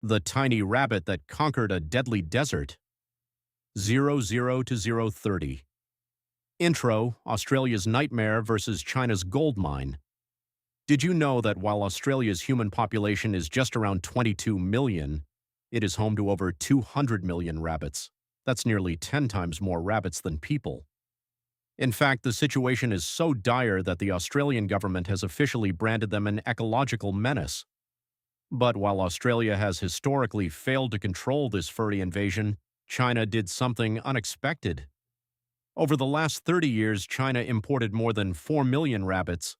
The tiny rabbit that conquered a deadly desert. 00 to 030. Intro, Australia's nightmare versus China's gold mine. Did you know that while Australia's human population is just around 22 million, it is home to over 200 million rabbits? That's nearly 10 times more rabbits than people. In fact, the situation is so dire that the Australian government has officially branded them an ecological menace. But while Australia has historically failed to control this furry invasion, China did something unexpected. Over the last 30 years, China imported more than 4 million rabbits,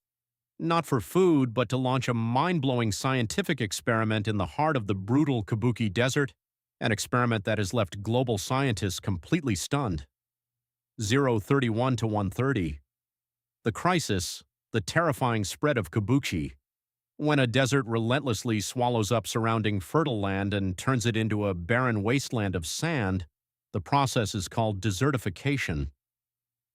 not for food, but to launch a mind-blowing scientific experiment in the heart of the brutal Kabuki Desert, an experiment that has left global scientists completely stunned. 031 to 130. The crisis, the terrifying spread of kabuki. When a desert relentlessly swallows up surrounding fertile land and turns it into a barren wasteland of sand, the process is called desertification.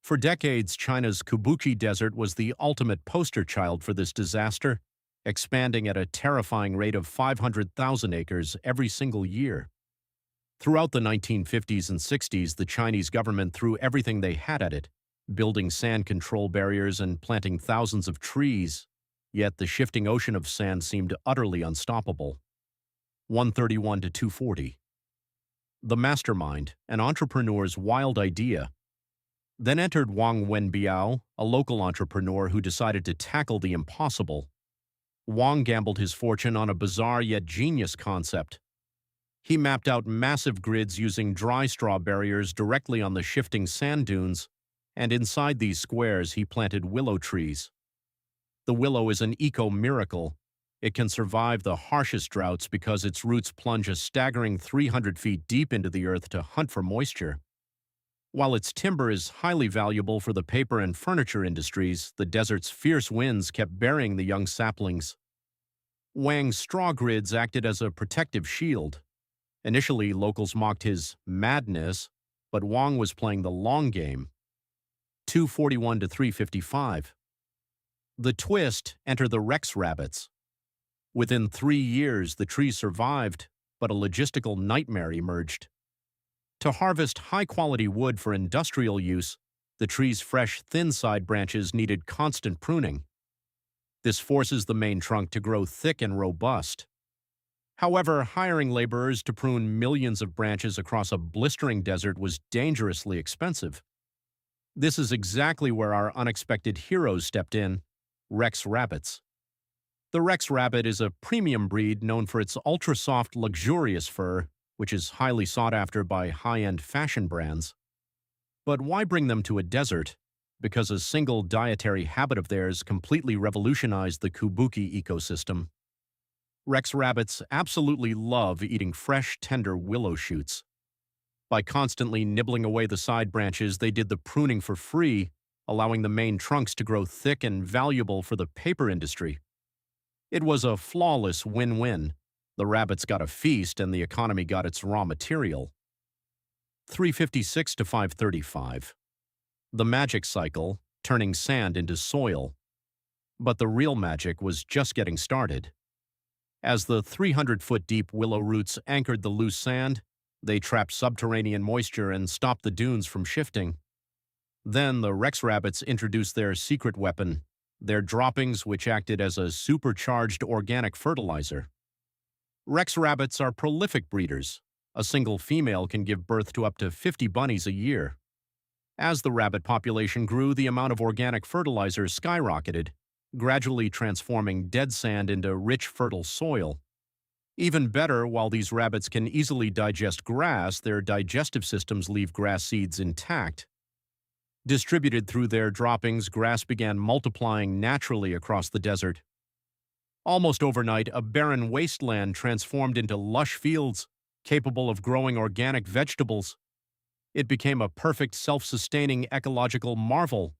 For decades, China's Kabuki Desert was the ultimate poster child for this disaster, expanding at a terrifying rate of 500,000 acres every single year. Throughout the 1950s and 60s, the Chinese government threw everything they had at it, building sand control barriers and planting thousands of trees. Yet the shifting ocean of sand seemed utterly unstoppable. 131 to 240. The mastermind, an entrepreneur's wild idea. Then entered Wang Wenbiao, a local entrepreneur who decided to tackle the impossible. Wang gambled his fortune on a bizarre yet genius concept. He mapped out massive grids using dry straw barriers directly on the shifting sand dunes, and inside these squares he planted willow trees. The willow is an eco-miracle. It can survive the harshest droughts because its roots plunge a staggering 300 feet deep into the earth to hunt for moisture. While its timber is highly valuable for the paper and furniture industries, the desert's fierce winds kept burying the young saplings. Wang's straw grids acted as a protective shield. Initially, locals mocked his madness, but Wang was playing the long game. 241 to 355. The twist, enter the Rex rabbits. Within 3 years, the trees survived, but a logistical nightmare emerged. To harvest high-quality wood for industrial use, the tree's fresh, thin side branches needed constant pruning. This forces the main trunk to grow thick and robust. However, hiring laborers to prune millions of branches across a blistering desert was dangerously expensive. This is exactly where our unexpected heroes stepped in: Rex rabbits. The Rex rabbit is a premium breed known for its ultra-soft, luxurious fur, which is highly sought after by high-end fashion brands. But why bring them to a desert? Because a single dietary habit of theirs completely revolutionized the Kabuki ecosystem. Rex rabbits absolutely love eating fresh, tender willow shoots. By constantly nibbling away the side branches, they did the pruning for free, allowing the main trunks to grow thick and valuable for the paper industry. It was a flawless win-win. The rabbits got a feast and the economy got its raw material. 356 to 535. The magic cycle, turning sand into soil. But the real magic was just getting started. As the 300-foot-deep willow roots anchored the loose sand, they trapped subterranean moisture and stopped the dunes from shifting. Then the Rex rabbits introduced their secret weapon, their droppings, which acted as a supercharged organic fertilizer. Rex rabbits are prolific breeders. A single female can give birth to up to 50 bunnies a year. As the rabbit population grew, the amount of organic fertilizer skyrocketed, gradually transforming dead sand into rich, fertile soil. Even better, while these rabbits can easily digest grass, their digestive systems leave grass seeds intact. Distributed through their droppings, grass began multiplying naturally across the desert. Almost overnight, a barren wasteland transformed into lush fields, capable of growing organic vegetables. It became a perfect self-sustaining ecological marvel,